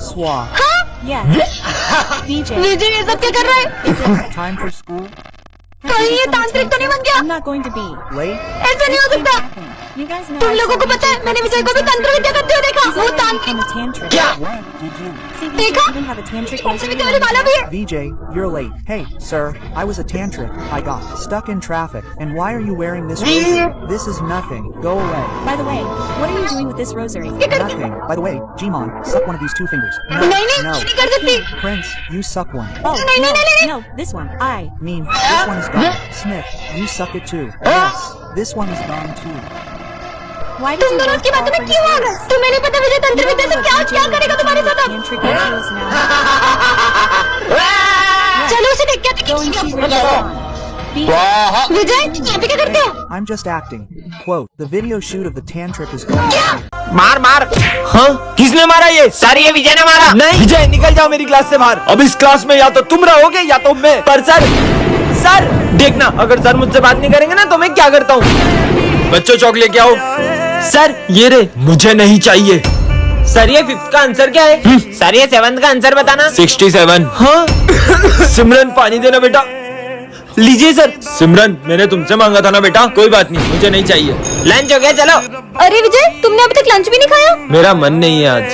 Swap. Yes. DJ. विजय ये सब क्या कर रहा है? Is it Time for school? कहीं ये तांत्रिक तो नहीं बन गया? I'm not going to be. Late? ऐसा नहीं हो सकता। You guys know. तुम लोगों को पता है मैंने विजय को भी तंत्र विद्या करते हुए देखा। वो तांत्रिक I'm a tantric. What did you? See, we देखा? even have a tantric तंत्र rosary विद्या वाली माला भी है। VJ, you're late. Hey, sir, I was a tantric. I got stuck in traffic. And why are you wearing this rosary? This is nothing. Go away. By the way, what are you doing with this rosary? Nothing. By the way, Jimon, suck one of these two fingers. No, नहीं no. नहीं कर सकती। Prince, you suck one. Oh, नहीं, नहीं, नहीं, no, this one. I. Mean, this one is gone. Smith, you suck it too. Yes, this one is gone too. Why did तुम you दोनों both की बातों में offer क्यों to आ do गए? this? तुम्हें नहीं पता विजय तंत्र विद्या से क्या करेगा तुम्हारे साथ अब? Tantric rituals now. चलो उसे देख क्या Go and see देखिए। what's on. Be विजय यहाँ पे क्या करते हो? I'm just acting. Quote, the video shoot of the tantric is going on. मार मार। हाँ किसने मारा ये? सर ये विजय ने मारा। नहीं विजय निकल जाओ मेरी क्लास से बाहर। अब इस क्लास में या तो तुम रहोगे या तो मैं। पर सर देखना अगर सर मुझसे बात नहीं करेंगे ना तो मैं क्या करता हूँ। बच्चों चौक लेके आओ। सर ये रे मुझे नहीं चाहिए। सर ये 5th का आंसर क्या है? सर ये 7th का आंसर बताना। 67। हाँ सिमरन पानी देना बेटा। लीजिए सर। सिमरन मैंने तुमसे मांगा था ना बेटा। कोई बात नहीं मुझे नहीं चाहिए। लंच हो गया चलो। अरे विजय तुमने अभी तक लंच भी नहीं खाया? मेरा मन नहीं है आज।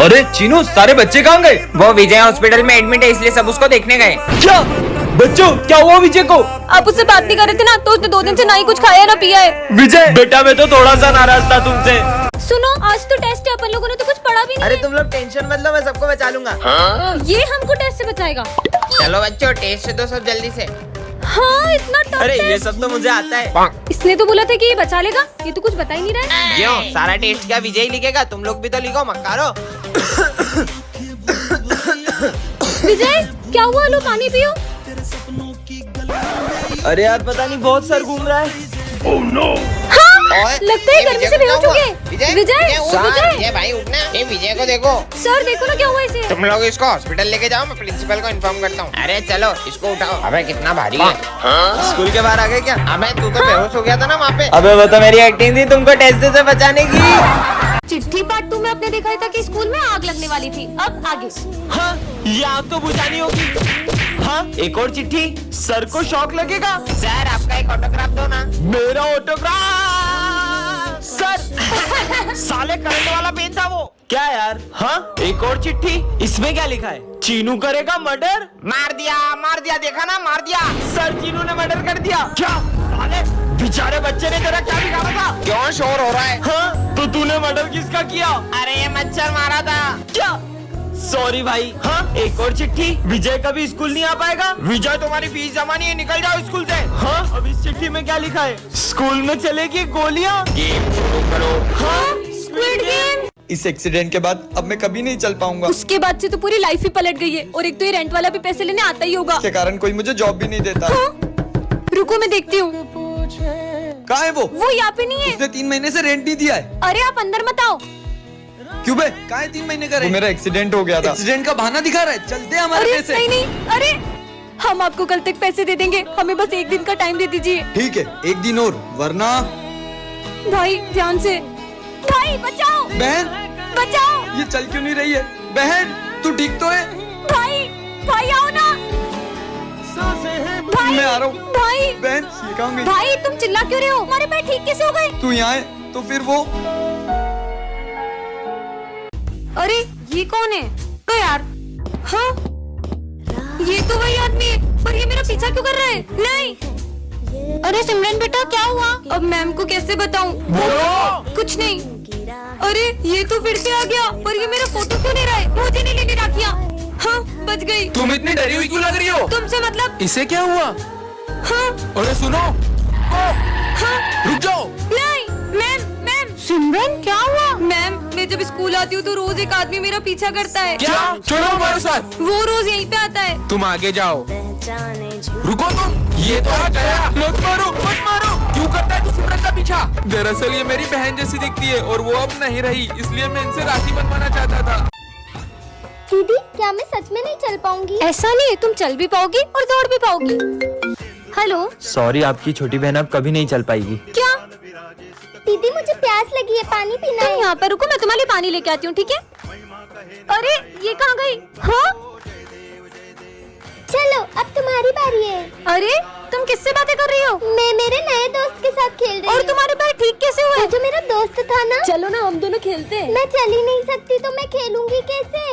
अरे चीनू सारे बच्चे कहाँ गए? वो विजय हॉस्पिटल में एडमिट है इसलिए सब उसको देखने गए। क्या बच्चों क्या हुआ विजय को? आप उससे बात नहीं कर रहे थे ना तो उसने 2 दिन से ना ही कुछ खाया ना पिया है। विजय बेटा मैं तो थोड़ा सा नाराज था तुमसे। सुनो आज तो टेस्ट है अपन लोगों ने तो कुछ पढ़ा भी नहीं। अरे तुम लोग टेंशन मत लो मैं सबको बचा लूंगा। ये हमको टेस्ट से बचाएगा। चलो बच्चों टेस्ट दो सब जल्दी से। हाँ इतना टफ अरे ये टेस्ट। सब तो मुझे आता है। इसने तो बोला था कि ये बचा लेगा, ये तो कुछ बता ही नहीं रहा है। क्यों सारा टेस्ट क्या विजय लिखेगा? तुम लोग भी तो लिखो मक्कारो। विजय क्या हुआ? लो पानी पियो। अरे यार पता नहीं बहुत सर घूम रहा है। हाँ लगता है गर्मी से बेहोश हो गए। विजय विजय भाई उठना। ये विजय को देखो। सर देखो ना क्या हुआ इसे। तुम लोग इसको हॉस्पिटल लेके जाओ मैं प्रिंसिपल को इन्फॉर्म करता हूँ। अरे चलो इसको उठाओ। अबे कितना भारी है। स्कूल के बाहर आ गए क्या? अबे तू तो बेहोश हो गया था ना वहाँ पे। अबे वो तो मेरी एक्टिंग थी तुमको टेस्ट से बचाने की। चिट्ठी पार्ट 2 में आपने देखा था कि स्कूल में आग लगने वाली थी। अब आगे। हाँ ये आग तो बुझानी होगी। हाँ एक और चिट्ठी। सर को शॉक लगेगा। सर आपका एक ऑटोग्राफ दो ना। मेरा ऑटोग्राफ सर। साले करंट वाला पेन था वो। क्या यार? हाँ एक और चिट्ठी। इसमें क्या लिखा है? चीनू करेगा मर्डर। मार दिया देखा ना मार दिया। सर चीनू ने मर्डर कर दिया। क्या साले बेचारे बच्चे ने तेरा क्या बिगाड़ा था? क्यों शोर हो रहा है? हाँ तो तूने मर्डर किसका किया? अरे ये मच्छर मारा था। क्या? सॉरी भाई। हाँ एक और चिट्ठी। विजय कभी स्कूल नहीं आ पाएगा। विजय तुम्हारी फीस जमा नहीं है निकल जाओ स्कूल से। हाँ अब इस चिट्ठी में क्या लिखा है? स्कूल में चलेगी गोलियां। गेम शुरू करो। हाँ स्क्विड गेम। इस एक्सीडेंट के बाद अब मैं कभी नहीं चल पाऊंगा। उसके बाद से तो पूरी लाइफ ही पलट गई है। और एक तो ये रेंट वाला भी पैसे लेने आता ही होगा। इसके कारण कोई मुझे जॉब भी नहीं देता। हाँ? रुको मैं देखती हूँ। कहाँ है वो यहाँ पे नहीं है। उसने 3 महीने से रेंट नहीं दिया है। अरे आप अंदर मत आओ। क्यों बे? कहाँ है 3 महीने का रेंट? मेरा एक्सीडेंट हो गया था। एक्सीडेंट का बहाना दिखा रहा है। चलते हैं हमारे अरे पैसे। नहीं अरे हम आपको कल तक पैसे दे देंगे। हमें बस 1 दिन का टाइम दे दीजिए। ठीक है 1 दिन और वरना। भाई ध्यान से। भाई बचाओ बहन बचाओ। ये चल क्यों नहीं रही है? बहन तू ठीक तो है? भाई आओ ना। भाई मैं आ रहा हूँ। भाई बहन ये कहाँ गई? भाई तुम चिल्ला क्यों रहे हो? हमारे पैर ठीक कैसे हो गए? तू यहाँ है तो फिर वो। अरे ये कौन है? तो यार हाँ ये तो वही आदमी है। पर ये मेरा पीछा क्यों कर रहा है? नहीं। अरे सिमरन बेटा क्या हुआ? अब मैम को कैसे बताऊं? कुछ नहीं। अरे ये तो फिर से आ गया। पर ये मेरा फोटो क्यों नहीं रहा है? मुझे नहीं लेने राखियां। हाँ बच गई। तुम इतनी डरी हुई क्यों लग रही हो? तुमसे मतलब। इसे क्या हुआ? हाँ अरे सुनो। हाँ रुक जाओ। नहीं मैम सिमरन क्या हुआ? मैम मैं जब स्कूल आती हूँ तो रोज एक आदमी मेरा पीछा करता है। क्या? छोड़ो हमारे साथ। वो रोज यहीं पे आता है। तुम आगे जाओ। रुको तुम। ये तो आ गया। मत मारो। क्यों करता है तू सिमरन का पीछा? दरअसल ये मेरी बहन जैसी दिखती है और वो अब नहीं रही इसलिए मैं इनसे राखी बनवाना चाहता था। दीदी क्या मैं सच में नहीं चल पाऊंगी? ऐसा नहीं, तुम चल भी पाओगी और दौड़ भी पाओगी। हेलो सॉरी आपकी छोटी बहन अब कभी नहीं चल पाएगी। क्या? दीदी मुझे प्यास लगी है, पानी पीना तुम है। यहाँ पर रुको, मैं तुम्हारे लिए पानी लेके आती हूँ, ठीक है? अरे ये कहाँ गई? हाँ चलो अब तुम्हारी बारी है। अरे तुम किससे बातें कर रही हो? मैं मेरे नए दोस्त के साथ खेल रही और हूँ। तुम्हारे पैर ठीक कैसे हुए? जो मेरा दोस्त था ना। चलो ना हम दोनों खेलते हैं। मैं चल ही नहीं सकती तो मैं खेलूंगी कैसे?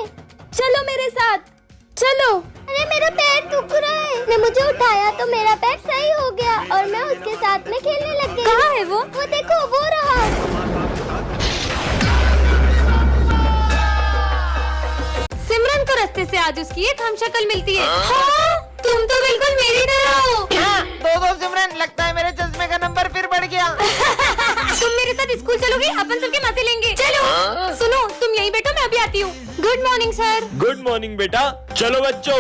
चलो मेरे साथ चलो। अरे मेरा पैर दुख रहा है। मैं मुझे उठाया तो मेरा पैर सही हो गया और मैं उसके साथ में खेलने लग गई। कहाँ है वो? वो देखो वो रहा। सिमरन को रास्ते से आज उसकी एक हम शक्ल मिलती है। हाँ, तुम तो बिल्कुल मेरी तरह हो। दो सिमरन, लगता है मेरे चश्मे का नंबर फिर बढ़ गया। तुम मेरे साथ स्कूल चलोगी? अपन सबके मजे लेंगे। चलो सुनो, तुम यहीं बैठो, मैं अभी आती हूँ। Good morning sir. Good morning बेटा। चलो बच्चों।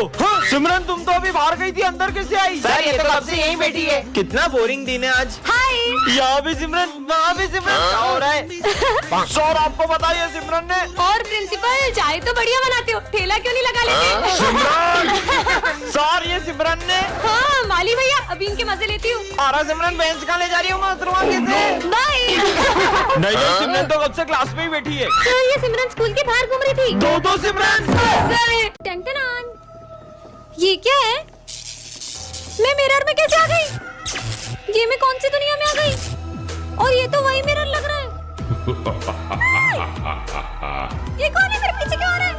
सिमरन तुम तो अभी बाहर गई थी, अंदर कैसे आई? सर ये तो कब से यहीं बैठी है। कितना बोरिंग दिन है आज। हाय। यहाँ भी सिमरन, वहाँ भी सिमरन, क्या हो रहा है? सर आपको बताइए सिमरन ने। और प्रिंसिपल चाय तो बढ़िया बनाते हो, ठेला क्यों नहीं लगा लेते? सर ये सिमरन ने। हाँ माली भैया, अभी इनके मजे लेती हूँ। आरा सिमरन बेंच कहाँ ले जा रही हूँ? मैं उतरूँगा कैसे? बाय। नहीं सिमरन तो कब से क्लास में ही बैठी है। सर ये सिमरन स्कूल के बाहर घूम रही थी। दो सिमरन। टंटनान, ये क्या है? मैं मिरर में कैसे आ गई? ये मैं कौन सी दुनिया में आ गई? और ये तो वही मिरर लग रहा है। ये कौन है? मेरे पीछे क्यों आ रहा है?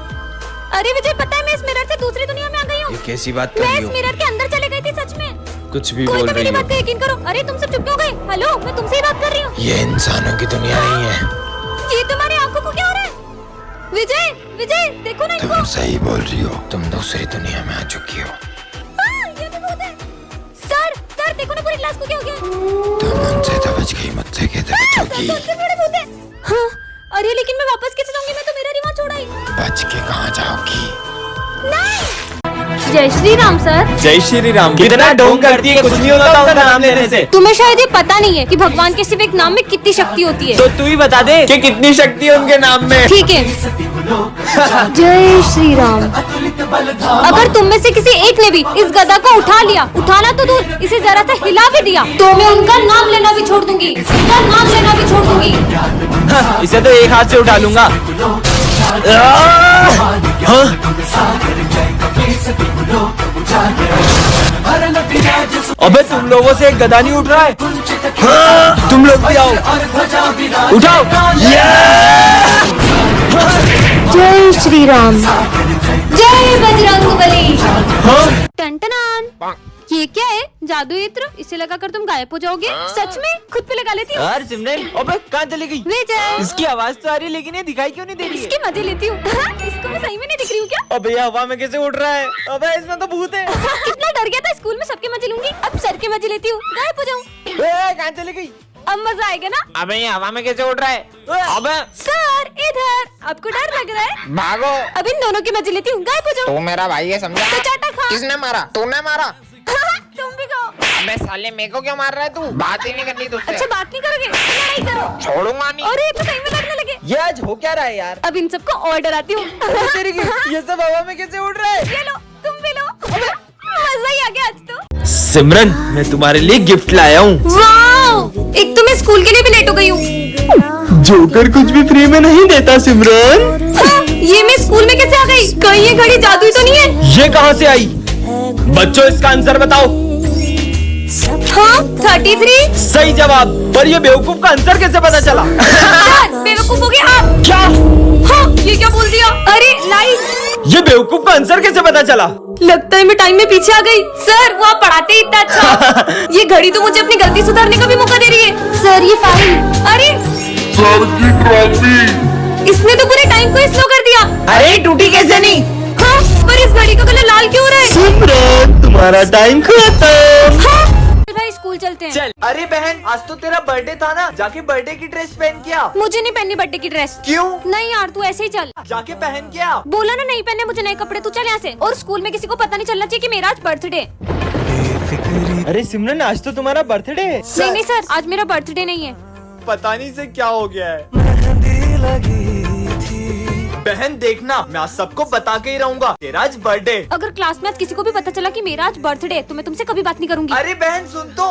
अरे मुझे पता है, मैं इस मिरर से दूसरी दुनिया में आ गई हूँ। ये कैसी बात कर मैं रही इस हो? मिरर के अंदर चले गई थी सच में। कुछ भी कोई बोल तो रही मेरी हो? बात पे यकीन करो। अरे तुम सब चुप क्यों गए? हेलो, मैं तुमसे ही बात कर रही हूँ। ये इंसानों की दुनिया नहीं है। ये तुम्हारी आंखों को क्या हो रहा है? विजय विजय देखो ना इनको। तुम सही बोल रही हो, तुम दूसरी दुनिया में आ चुकी हो। ये तो भूत है। सर देखो ना, पूरी क्लास को क्या हो गया? तुम उनसे तो बच गई, मुझसे कैसे बचोगी? सबसे बड़े भूत है। हाँ, अरे लेकिन मैं वापस कैसे जाऊंगी? मैं तो मेरा रिवाज छोड़ा ही। बच के कहाँ जाओगी? जय श्री राम सर। जय श्री राम। कितना ढोंग करती है, कुछ नहीं होता उनका नाम लेने से। तुम्हें शायद ये पता नहीं है कि भगवान के सिर्फ एक नाम में कितनी शक्ति होती है। तो तू ही बता दे कि कितनी शक्ति है उनके नाम में। ठीक है। जय श्री राम। अगर तुम में से किसी एक ने भी इस गदा को उठा लिया, उठाना तो दूर, इसे जरा सा हिला भी दिया, तो मैं उनका नाम लेना भी छोड़ दूंगी। उनका नाम लेना भी छोड़ दूंगी। इसे तो एक हाथ से उठा लूंगा। अबे तुम लोगों से एक गदा नहीं उठ रहा है। तुम लोग भी आओ, उठाओ। जय श्री राम। जय बजरंगबली। टंटनान, ये क्या है? जादू यंत्र? इसे लगाकर तुम गायब हो जाओगे? सच में? खुद पे लगा लेती हूँ। यार सिमरन, अबे कहाँ चली गई? विजय, इसकी आवाज तो आ रही है लेकिन ये दिखाई क्यों नहीं दे रही है? इसके मजे लेती हूँ। इसको मैं सही में नहीं दिख रही हूँ क्या? अबे ये हवा में कैसे उड़ रहा है? अबे इसमें तो भूत है। कितना डर गया था। स्कूल में सबके मजे लूंगी, अब सर के मजे लेती हूँ। गायब हो जाऊँ। कहाँ चली गई? अब मजा आएगा ना? अबे ये हवा में कैसे उड़ रहा है? अबे सर इधर। आपको डर लग रहा है? भागो। अब इन दोनों के मजे लेती हूँ। गायब हो जाऊँ। तू मेरा भाई है, समझा? तो चाटा खा। किसने मारा? तूने मारा? तुम भी खाओ। अबे साले मेरे को क्यों मार रहा है तू? बात ही नहीं करनी तुझसे। अच्छा बात नहीं करोगे? लड़ाई करो। छोड़ूंगा नहीं। और ये तो सही में लड़ने लगे। ये आज हो क्या रहा है यार? अब इन सबको और डराती हूँ। तेरी की, ये सब हवा में कैसे उड़ रहा है? ये लो, तुम भी लो। मजा ही आ गया आज तो। सिमरन, मैं तुम्हारे लिए गिफ्ट लाया हूँ। वाओ! एक तो मैं स्कूल के लिए भी लेट हो गई हूँ। जोकर कुछ भी फ्री में नहीं देता सिमरन। हाँ, ये मैं स्कूल में कैसे आ गई? कहीं ये घड़ी जादुई तो नहीं है? ये कहाँ से आई? बच्चों इसका आंसर बताओ। हाँ 33। सही जवाब। पर ये बेवकूफ का आंसर कैसे पता चला? बेवकूफ हो गया आप। क्या? हाँ, ये क्या बोल दिया? अरे लाइट। ये बेवकूफ का आंसर कैसे पता चला? लगता है मैं टाइम में पीछे आ गई। सर वो आप पढ़ाते ही इतना अच्छा। ये घड़ी तो मुझे अपनी गलती सुधारने का भी मौका दे रही है। सर ये फाइल। अरे सर की ट्रॉफी। इसने तो पूरे टाइम को स्लो कर दिया। अरे टूटी कैसे नहीं? हाँ, पर इस घड़ी का कलर लाल क्यों हो रहा है? सिमरन तुम्हारा टाइम खत्म। हाँ, भाई स्कूल चलते हैं। चल। अरे बहन, आज तो तेरा बर्थडे था ना, जाके बर्थडे की ड्रेस पहन के आ। मुझे नहीं पहननी बर्थडे की ड्रेस। क्यों? नहीं यार, तू ऐसे ही चल। जाके पहन के आ। बोला ना नहीं पहने मुझे नए कपड़े। तू चल यहाँ से। और स्कूल में किसी को पता नहीं चलना चाहिए कि मेरा आज बर्थडे। अरे सिमरन, आज तो तुम्हारा बर्थडे है। नहीं सर, आज मेरा बर्थडे नहीं है। पता नहीं से क्या हो गया है। बहन देखना, मैं आज सबको बता के ही रहूंगा तेरा आज बर्थडे। अगर क्लास में आज किसी को भी पता चला कि मेरा आज बर्थडे है तो मैं तुमसे कभी बात नहीं करूंगी। अरे बहन सुन तो।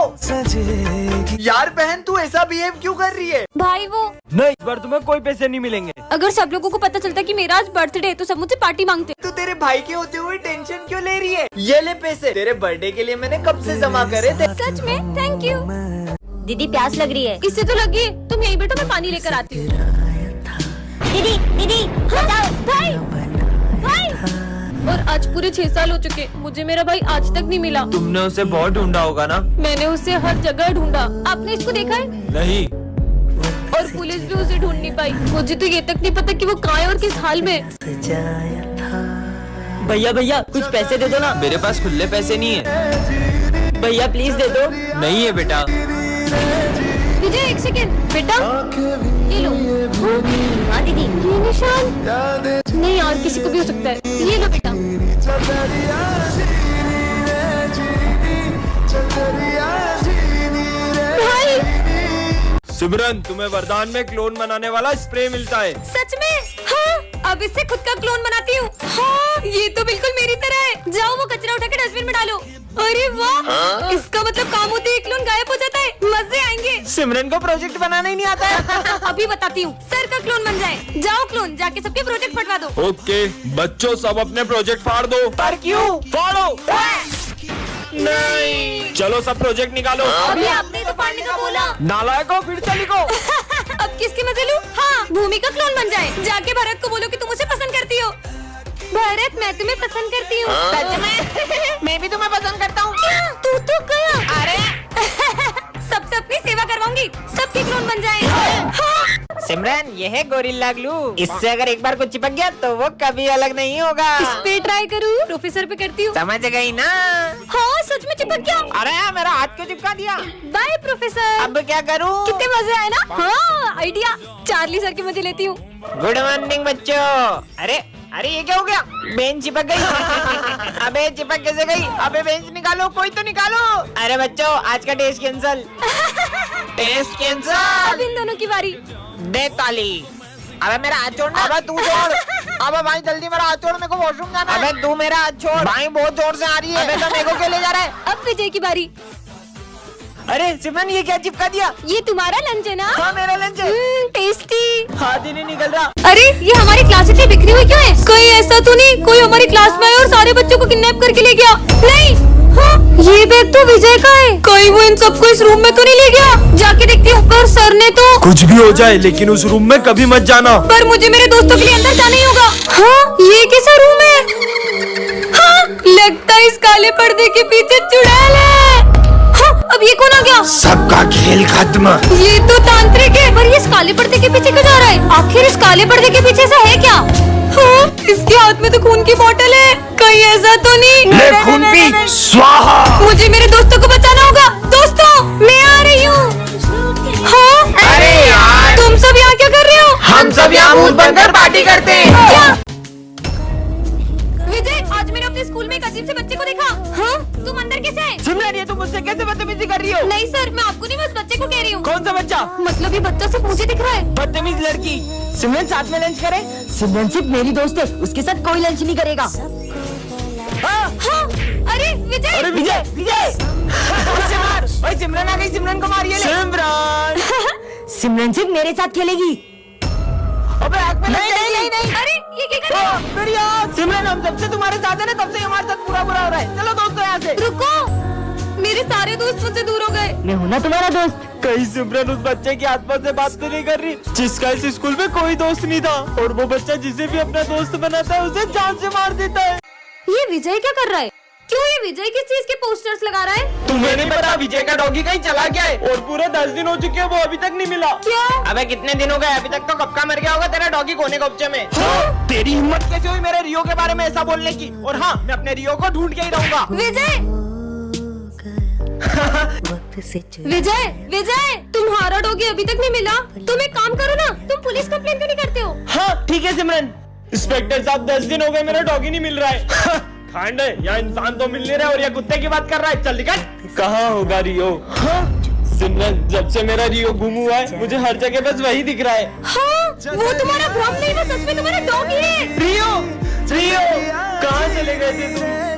यार बहन तू ऐसा बिहेव क्यों कर रही है? भाई वो नहीं, इस बार तुम्हें कोई पैसे नहीं मिलेंगे। अगर सब लोगों को पता चलता कि मेरा आज बर्थडे है तो सब मुझसे पार्टी मांगते। तू तेरे भाई के होते हुए टेंशन क्यों ले रही है? ये ले पैसे, तेरे बर्थडे के लिए मैंने कब से जमा करे थे। सच में? Thank you. दीदी प्यास लग रही है। इससे तो लगी है। तुम यहीं बैठो, मैं पानी लेकर आती हूँ। दीदी दीदी बचाओ। भाई भाई। और आज पूरे 6 साल हो चुके, मुझे मेरा भाई आज तक नहीं मिला। तुमने उसे बहुत ढूंढा होगा ना? मैंने उसे हर जगह ढूंढा। आपने इसको देखा है? नहीं। और पुलिस भी उसे ढूंढ नहीं पाई। मुझे तो ये तक नहीं पता कि वो कहाँ है और किस हाल में। भैया भैया कुछ पैसे दे दो ना। मेरे पास खुले पैसे नहीं है। भैया प्लीज दे दो। नहीं है बेटा। विजय एक सेकेंड बेटा, ये लो। हाँ दीदी। ये निशान नहीं यार, किसी को भी हो सकता है। ये लो बेटा। भाई सिमरन, तुम्हें वरदान में क्लोन बनाने वाला स्प्रे मिलता है। सच में? हाँ, अब इससे खुद का क्लोन बनाती हूँ। हाँ, ये तो बिल्कुल मेरी तरह है। जाओ वो कचरा उठा के डस्टबिन में डालो। अरे वाह, इसका मतलब काम होते ही क्लोन गायब हो जाता है। मजे आएंगे। सिमरन को प्रोजेक्ट बनाना ही नहीं आता है। अभी बताती हूँ। सर का क्लोन बन जाए। जाओ क्लोन, जाके सबके प्रोजेक्ट फटवा दो। ओके बच्चों, सब अपने प्रोजेक्ट फाड़ दो। पर क्यों? फाड़ो। नहीं, चलो सब प्रोजेक्ट निकालो। अभी आपने तो फाड़ने का बोला। नालायको, फिर से लिखो। अब किसकी मजे लूं? हाँ, भूमि का क्लोन बन जाए। जाके भरत को बोलो कि तुम मुझे पसंद करती हो। भरत, मैं तुम्हें पसंद करती हूँ। सच में? मैं भी तुम्हें पसंद करता हूँ। क्या? तू तो गया। अरे सबसे अपनी सेवा करवाऊंगी। सबके क्लोन बन जाए। हाँ। सिमरन, ये है गोरिल्ला ग्लू। इससे अगर एक बार कुछ चिपक गया तो वो कभी अलग नहीं होगा। इस पे ट्राई करूँ? प्रोफेसर पे करती हूँ। समझ गई ना? हाँ, सच में चिपक गया। अरे मेरा हाथ क्यों चिपका दिया? By professor. अब क्या करूँ? कितने मजे आए ना? हाँ, आइडिया। चार्ली सर की मजे लेती हूँ। गुड मॉर्निंग बच्चों। अरे अरे ये क्या हो गया? बेंच चिपक गई। अबे चिपक कैसे गई? अबे बेंच निकालो, कोई तो निकालो। अरे बच्चों, आज का टेस्ट कैंसल। Test cancel. अब इन दोनों की बारी। दे ताली। अबे मेरा हाथ छोड़ना। अबे तू छोड़। अबे भाई जल्दी मेरा हाथ छोड़, मेरे को वॉशरूम जाना है। अबे तू मेरा हाथ छोड़। भाई बहुत जोर से आ रही है। अबे तो मेरे को क्यों ले जा रहा है? अब विजय की बारी। अरे सिमरन, ये क्या चिपका दिया? ये तुम्हारा लंच है ना? हाँ मेरा लंच है। टेस्टी। हाथ ही नहीं निकल रहा। अरे ये हमारी क्लास इतनी बिखरी हुई क्यों है? कहीं ऐसा तो नहीं कोई हमारी क्लास में आया और सारे बच्चों को किडनैप करके ले गया? नहीं। हाँ, ये बैग तो विजय का है। कहीं वो इन सबको इस रूम में तो नहीं ले गया? जाके देखती हूँ। पर सर ने तो कुछ भी हो जाए लेकिन उस रूम में कभी मत जाना। पर मुझे मेरे दोस्तों के लिए अंदर जाना ही होगा। हाँ, ये कैसा रूम है? हाँ, लगता है इस काले पर्दे के पीछे चुड़ैल है। हाँ, अब ये कौन आ गया? सबका खेल खत्म। ये तो तांत्रिक है। पर ये इस काले पर्दे के पीछे क्यों जा रहा है? आखिर इस काले पर्दे के पीछे ऐसा है क्या? हाँ, इसके हाथ में तो खून की बोतल है। कहीं ऐसा तो नहीं? ले खून पी, स्वाहा। मुझे मेरे दोस्तों को बचाना होगा। दोस्तों, मैं आ रही हूँ। हाँ? अरे यार, तुम सब यहाँ क्या कर रहे हो? हम सब यहाँ भूत बनकर पार्टी करते हैं। क्या? विजय, आज मैंने अपने स्कूल में एक अजीब से बच्चे को देखा। हाँ? तुम अंदर कैसे आए? सिमरन, ये तुम मुझसे कैसे बदतमीजी कर रही हो? नहीं सर, मैं आपको नहीं, बस बच्चे को कह रही हूँ। कौन सा बच्चा? मतलब ये बच्चा सिर्फ मुझे दिख रहा है। बदतमीज लड़की। सिमरन, साथ में लंच करें? सिमरन सिर्फ मेरी दोस्त है, उसके साथ कोई लंच नहीं करेगा। हाँ, अरे विजय। अरे विजय, विजय। उससे मार। ओए सिमरन आ गई, सिमरन को मारिए। सिमरन। सिमरन सिर्फ मेरे साथ खेलेगी। अबे आग में नहीं नहीं नहीं नहीं। अरे ये क्या कर रहे हो? मेरी आग। सिमरन, हम जब से तुम्हारे साथ है ना तब से हमारे साथ बुरा बुरा हो रहा है। चलो दोस्तों यहाँ से। रुको, मेरे सारे दोस्त मुझसे दूर हो गए। मैं हूँ ना तुम्हारा दोस्त। कहीं सिमरन उस बच्चे की आत्मा से बात तो नहीं कर रही जिसका इस स्कूल में कोई दोस्त नहीं था, और वो बच्चा जिसे भी अपना दोस्त बनाता है उसे जान से मार देता है। ये विजय क्या कर रहा है? क्यों ये विजय किस चीज के पोस्टर्स लगा रहा है? तुम्हें नहीं पता विजय का डॉगी कहीं चला गया है और पूरे 10 दिन हो चुके हैं, वो अभी तक नहीं मिला। क्या? अबे कितने दिन हो गए? अभी तक तो कब का मर गया होगा तेरा डॉगी कोने कब्जे में। तेरी हिम्मत कैसे हुई मेरे रियो के बारे में ऐसा बोलने की? और हाँ, मैं अपने रियो को ढूंढ के ही रहूंगा। विजय, विजय, विजय, तुम्हारा डॉगी अभी तक नहीं मिला। तुम एक काम करो ना, तुम पुलिस कंप्लेन क्यों नहीं करते हो? हाँ ठीक है सिमरन। इंस्पेक्टर साहब, 10 दिन हो गए मेरा डॉगी नहीं मिल रहा है। खांड है या इंसान तो मिल नहीं रहा है और या कुत्ते की बात कर रहा है। चल निकल। कहाँ होगा रियो? हाँ? सिमरन, जब से मेरा रियो गुम हुआ है मुझे हर जगह बस वही दिख रहा है। हाँ, वो तुम्हारा भ्रम नहीं, वो सच में तुम्हारा डॉगी है। रियो, रियो, कहाँ चले गए थे तुम?